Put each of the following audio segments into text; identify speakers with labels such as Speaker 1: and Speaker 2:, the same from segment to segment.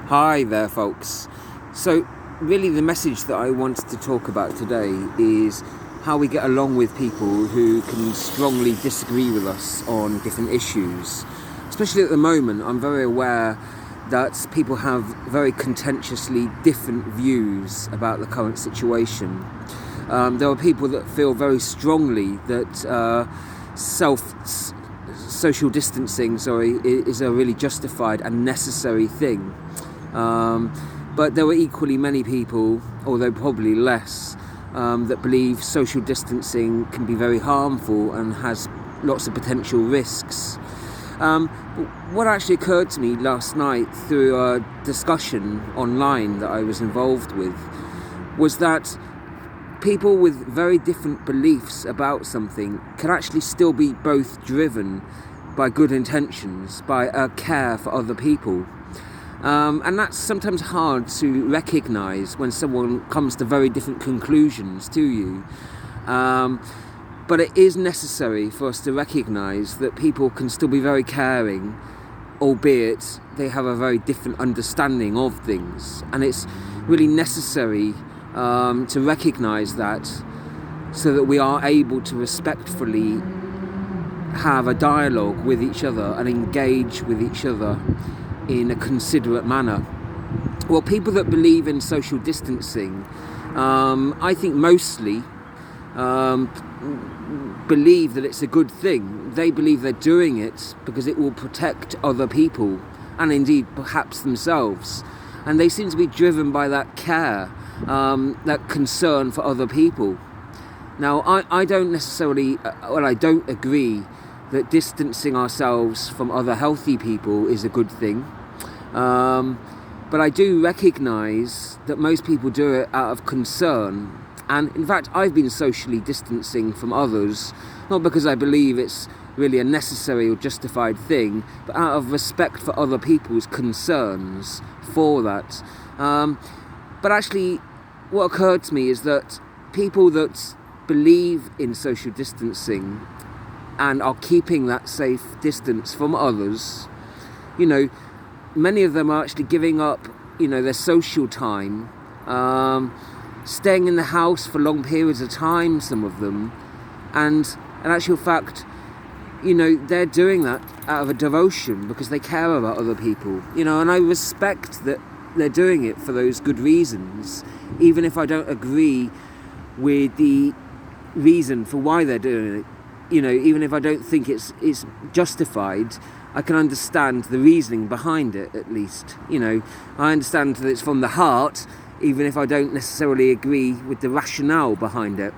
Speaker 1: Hi there, folks. So, really, the message that I wanted to talk about today is how we get along with people who can strongly disagree with us on different issues. Especially at the moment, I'm very aware that people have very contentiously different views about the current situation. There are people that feel very strongly that social distancing is a really justified and necessary thing. But there were equally many people, although probably less, that believe social distancing can be very harmful and has lots of potential risks. What actually occurred to me last night through a discussion online that I was involved with was that people with very different beliefs about something can actually still be both driven by good intentions, by a care for other people. And that's sometimes hard to recognise when someone comes to very different conclusions to you. But it is necessary for us to recognise that people can still be very caring, albeit they have a very different understanding of things. And it's really necessary to recognise that so that we are able to respectfully have a dialogue with each other and engage with each other in a considerate manner. Well, people that believe in social distancing, I think mostly believe that it's a good thing. They believe they're doing it because it will protect other people and indeed perhaps themselves. And they seem to be driven by that care, that concern for other people. Now, I don't necessarily, I don't agree that distancing ourselves from other healthy people is a good thing. But I do recognise that most people do it out of concern. And in fact, I've been socially distancing from others, not because I believe it's really a necessary or justified thing, but out of respect for other people's concerns for that. But actually, what occurred to me is that people that believe in social distancing and are keeping that safe distance from others, many of them are actually giving up, their social time, staying in the house for long periods of time, some of them, and in actual fact, they're doing that out of a devotion because they care about other people, and I respect that they're doing it for those good reasons, even if I don't agree with the reason for why they're doing it. Even if I don't think it's justified, I can understand the reasoning behind it, at least. I understand that it's from the heart, even if I don't necessarily agree with the rationale behind it.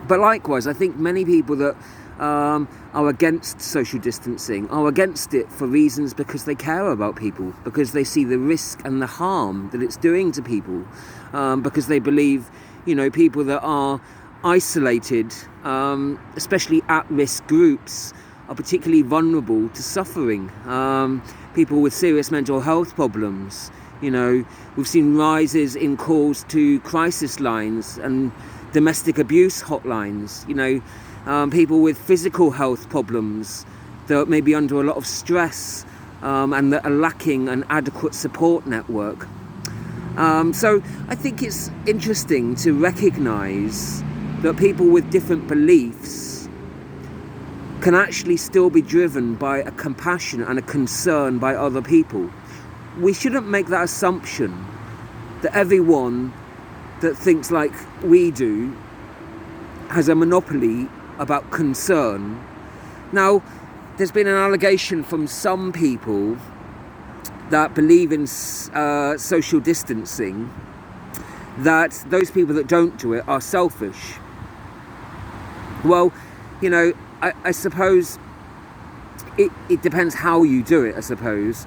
Speaker 1: But likewise, I think many people that are against social distancing are against it for reasons because they care about people, because they see the risk and the harm that it's doing to people, because they believe, people that are isolated, especially at-risk groups, are particularly vulnerable to suffering. People with serious mental health problems. We've seen rises in calls to crisis lines and domestic abuse hotlines. People with physical health problems that may be under a lot of stress and that are lacking an adequate support network. So I think it's interesting to recognise that people with different beliefs can actually still be driven by a compassion and a concern by other people. We shouldn't make that assumption that everyone that thinks like we do has a monopoly about concern. Now, there's been an allegation from some people that believe in social distancing that those people that don't do it are selfish. Well, I suppose it depends how you do it, I suppose.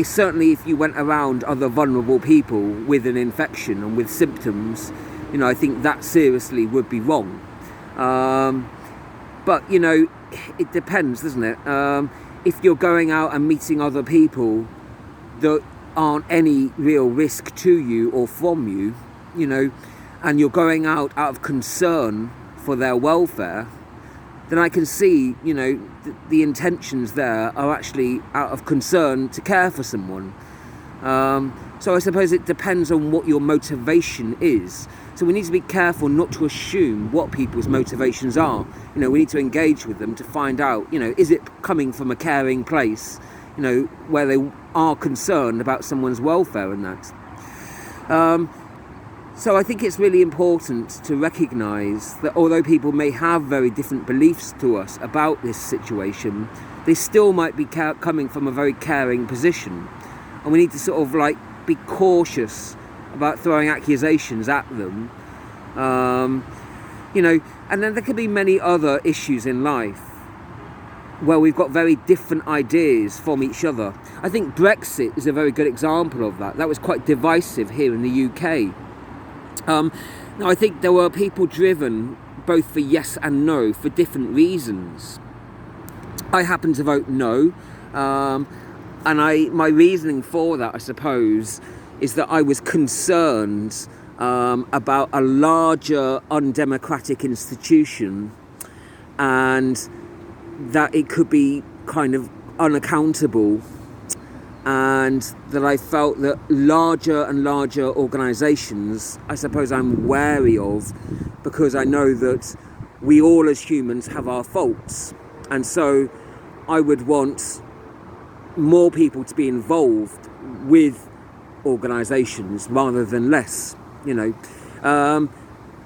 Speaker 1: Certainly if you went around other vulnerable people with an infection and with symptoms, I think that seriously would be wrong. But, it depends, doesn't it? If you're going out and meeting other people that aren't any real risk to you or from you, and you're going out of concern for their welfare, then I can see, the intentions there are actually out of concern to care for someone. So I suppose it depends on what your motivation is. So we need to be careful not to assume what people's motivations are. We need to engage with them to find out, is it coming from a caring place, where they are concerned about someone's welfare and that. So I think it's really important to recognise that although people may have very different beliefs to us about this situation, they still might be coming from a very caring position. And we need to sort of be cautious about throwing accusations at them. And then there could be many other issues in life where we've got very different ideas from each other. I think Brexit is a very good example of that. That was quite divisive here in the UK. Now I think there were people driven both for yes and no for different reasons. I happen to vote no, and my reasoning for that, I suppose, is that I was concerned about a larger undemocratic institution, and that it could be kind of unaccountable, and that I felt that larger and larger organisations, I suppose I'm wary of, because I know that we all as humans have our faults, and so I would want more people to be involved with organisations rather than less,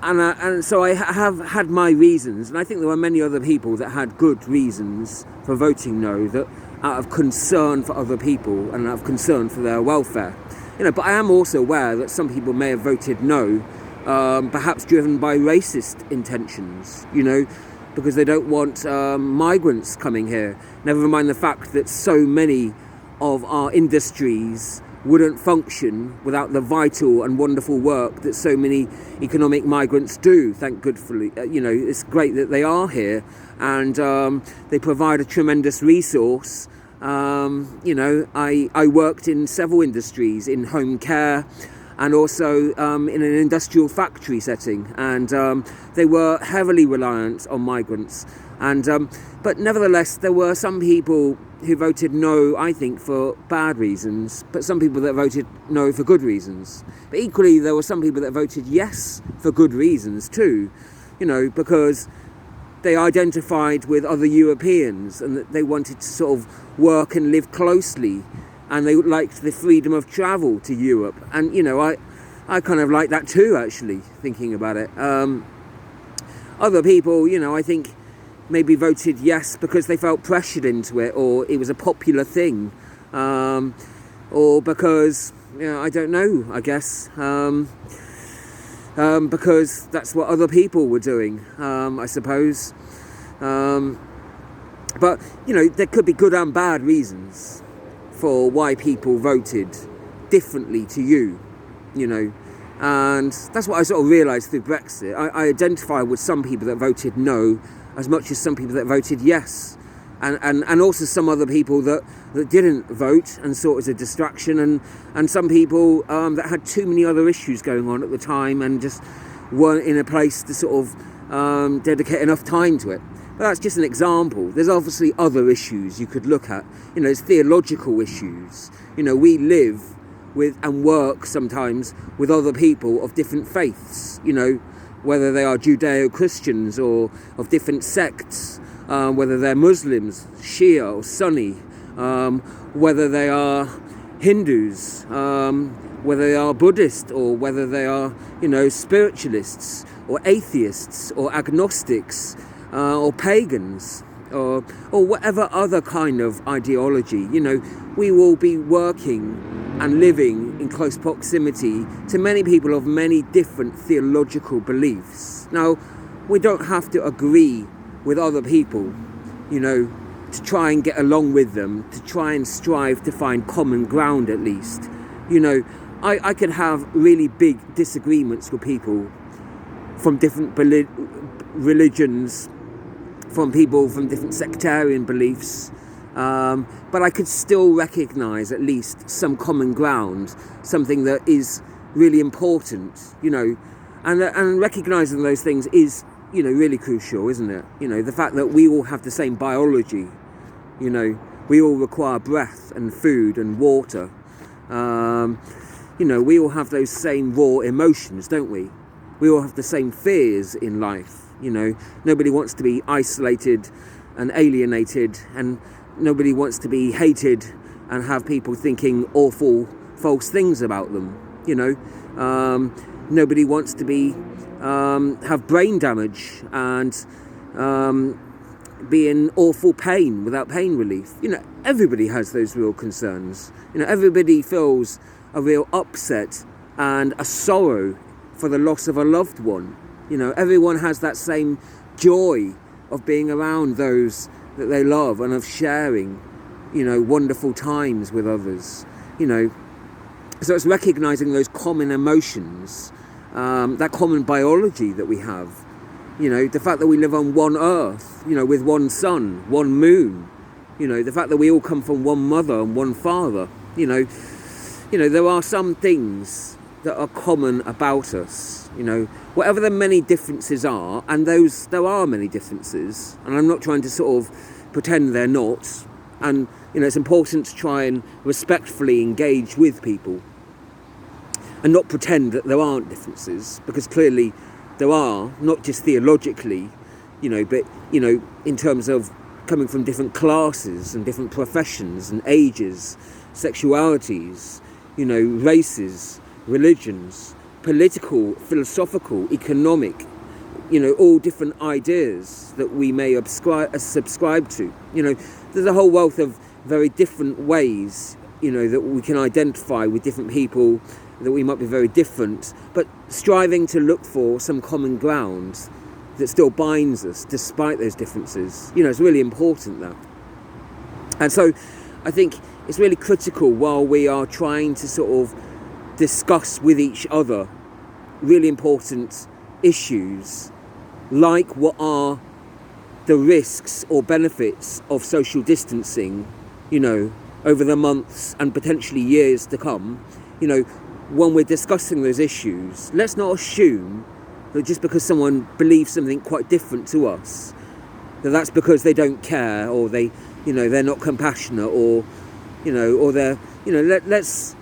Speaker 1: and so I have had my reasons, and I think there were many other people that had good reasons for voting no, that out of concern for other people and out of concern for their welfare. But I am also aware that some people may have voted no, perhaps driven by racist intentions, because they don't want migrants coming here. Never mind the fact that so many of our industries wouldn't function without the vital and wonderful work that so many economic migrants do. Thank goodfully, it's great that they are here, and they provide a tremendous resource. I worked in several industries, in home care and also in an industrial factory setting, and they were heavily reliant on migrants. And but nevertheless, there were some people who voted no, I think, for bad reasons, but some people that voted no for good reasons. But equally, there were some people that voted yes for good reasons too, because they identified with other Europeans and that they wanted to sort of work and live closely, and they liked the freedom of travel to Europe. And, I kind of like that too, actually, thinking about it. Other people, I think, maybe voted yes because they felt pressured into it, or it was a popular thing, or because, I don't know, I guess, because that's what other people were doing, I suppose. But, there could be good and bad reasons for why people voted differently to you, and that's what I sort of realised through Brexit. I identify with some people that voted no as much as some people that voted yes, and also some other people that didn't vote and saw it as a distraction, and some people that had too many other issues going on at the time and just weren't in a place to sort of dedicate enough time to it. But that's just an example. There's obviously other issues you could look at. It's theological issues. We live with and work sometimes with other people of different faiths, whether they are Judeo-Christians or of different sects, whether they're Muslims, Shia or Sunni, whether they are Hindus, whether they are Buddhist, or whether they are, spiritualists or atheists or agnostics, or pagans, or whatever other kind of ideology. We will be working and living in close proximity to many people of many different theological beliefs. Now, we don't have to agree with other people, to try and get along with them, to try and strive to find common ground at least. I could have really big disagreements with people from different religions, from people from different sectarian beliefs, but I could still recognise at least some common ground, something that is really important, and recognising those things is, really crucial, isn't it? The fact that we all have the same biology, we all require breath and food and water, We all have those same raw emotions, don't we? We all have the same fears in life. Nobody wants to be isolated and alienated, and nobody wants to be hated and have people thinking awful, false things about them. Nobody wants to be have brain damage and be in awful pain without pain relief. Everybody has those real concerns. Everybody feels a real upset and a sorrow for the loss of a loved one. Everyone has that same joy of being around those that they love and of sharing, wonderful times with others. So it's recognizing those common emotions, that common biology that we have. The fact that we live on one earth, with one sun, one moon. The fact that we all come from one mother and one father. There are some things that are common about us. Whatever the many differences are, and there are many differences, and I'm not trying to sort of pretend they're not. And it's important to try and respectfully engage with people and not pretend that there aren't differences, because clearly there are, not just theologically, but in terms of coming from different classes and different professions and ages, sexualities, races, religions, political, philosophical, economic, all different ideas that we may subscribe to. There's a whole wealth of very different ways, that we can identify with different people, that we might be very different, but striving to look for some common ground that still binds us despite those differences. It's really important, that. And so I think it's really critical, while we are trying to sort of discuss with each other really important issues, like what are the risks or benefits of social distancing, over the months and potentially years to come. When we're discussing those issues, let's not assume that just because someone believes something quite different to us, that's because they don't care, or they're not compassionate, or they're, let's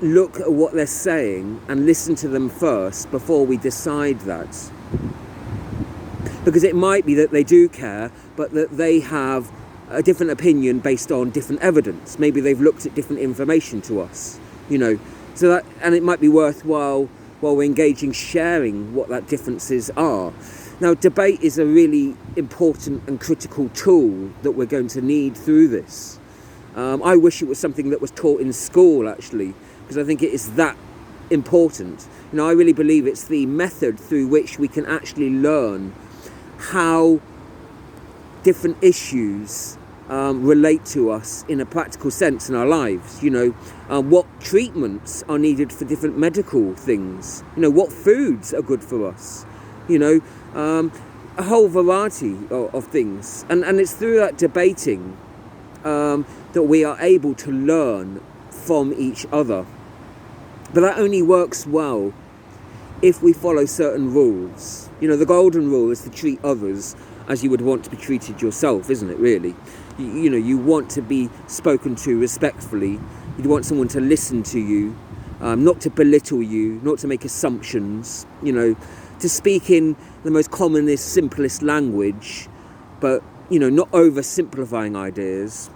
Speaker 1: look at what they're saying and listen to them first before we decide that. Because it might be that they do care, but that they have a different opinion based on different evidence. Maybe they've looked at different information to us, So that, and it might be worthwhile, while we're engaging, sharing what that differences are. Now, debate is a really important and critical tool that we're going to need through this. I wish it was something that was taught in school, actually, because I think it is that important. I really believe it's the method through which we can actually learn how different issues relate to us in a practical sense in our lives. What treatments are needed for different medical things. What foods are good for us. A whole variety of things. And it's through that debating that we are able to learn from each other. But that only works well if we follow certain rules. The golden rule is to treat others as you would want to be treated yourself, isn't it, really? You want to be spoken to respectfully. You want someone to listen to you, not to belittle you, not to make assumptions, to speak in the most commonest, simplest language, but, not oversimplifying ideas.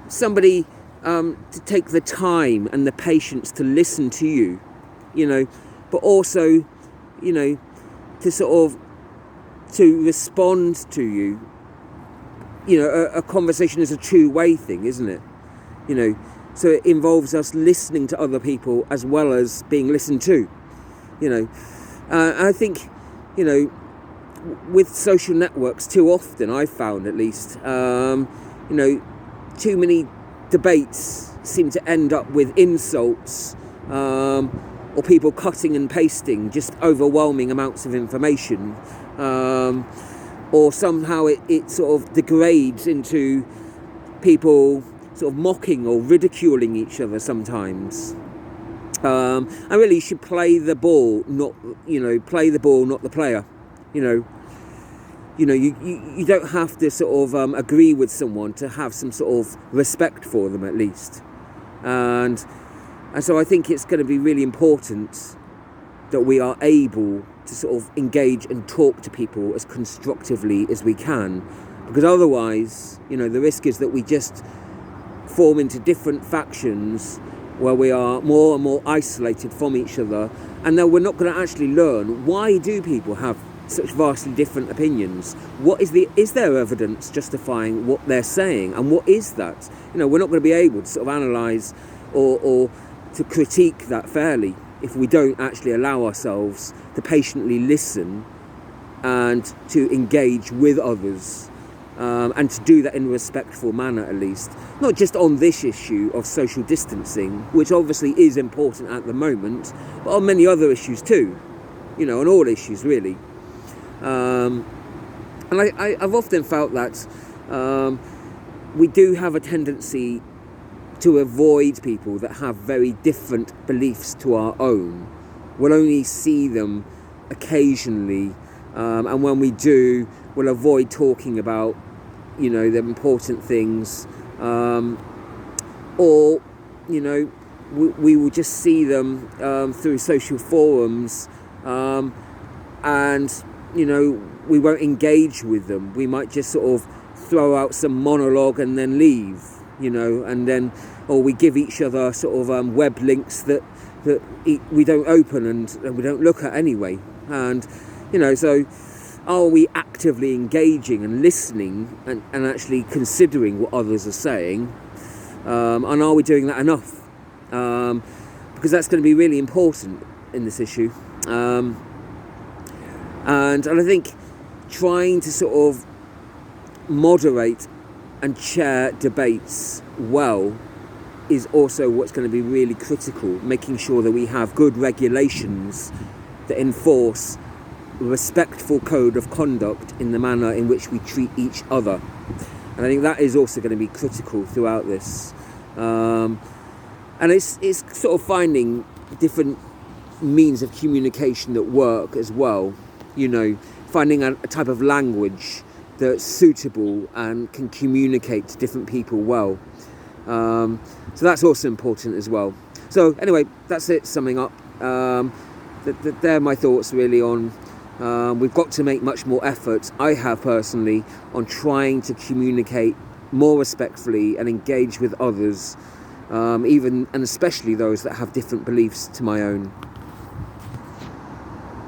Speaker 1: Somebody to take the time and the patience to listen to you, but also, to sort of, to respond to you. A conversation is a two-way thing, isn't it? So it involves us listening to other people as well as being listened to. I think, with social networks, too often, I've found at least, too many debates seem to end up with insults, or people cutting and pasting just overwhelming amounts of information, or somehow it sort of degrades into people sort of mocking or ridiculing each other sometimes. And really, you should play the ball, not the player. you don't have to sort of agree with someone to have some sort of respect for them, at least. And so I think it's going to be really important that we are able to sort of engage and talk to people as constructively as we can, because otherwise, the risk is that we just form into different factions where we are more and more isolated from each other, and then we're not going to actually learn, why do people have such vastly different opinions? Is there evidence justifying what they're saying, and what is that? We're not going to be able to sort of analyse or to critique that fairly if we don't actually allow ourselves to patiently listen and to engage with others, and to do that in a respectful manner, at least. Not just on this issue of social distancing, which obviously is important at the moment, but on many other issues too, on all issues really. And I've often felt that we do have a tendency to avoid people that have very different beliefs to our own. We'll only see them occasionally, and when we do, we'll avoid talking about the important things, or we will just see them through social forums, and we won't engage with them. We might just sort of throw out some monologue and then leave, and then, or we give each other sort of web links that we don't open and we don't look at anyway. And so are we actively engaging and listening and actually considering what others are saying, and are we doing that enough? Because that's going to be really important in this issue. And I think trying to sort of moderate and chair debates well is also what's going to be really critical, making sure that we have good regulations that enforce a respectful code of conduct in the manner in which we treat each other. And I think that is also going to be critical throughout this. And it's sort of finding different means of communication that work as well. Finding a type of language that's suitable and can communicate to different people well. So that's also important as well. So anyway, that's it, summing up. They're my thoughts really on we've got to make much more effort, I have personally, on trying to communicate more respectfully and engage with others, even and especially those that have different beliefs to my own.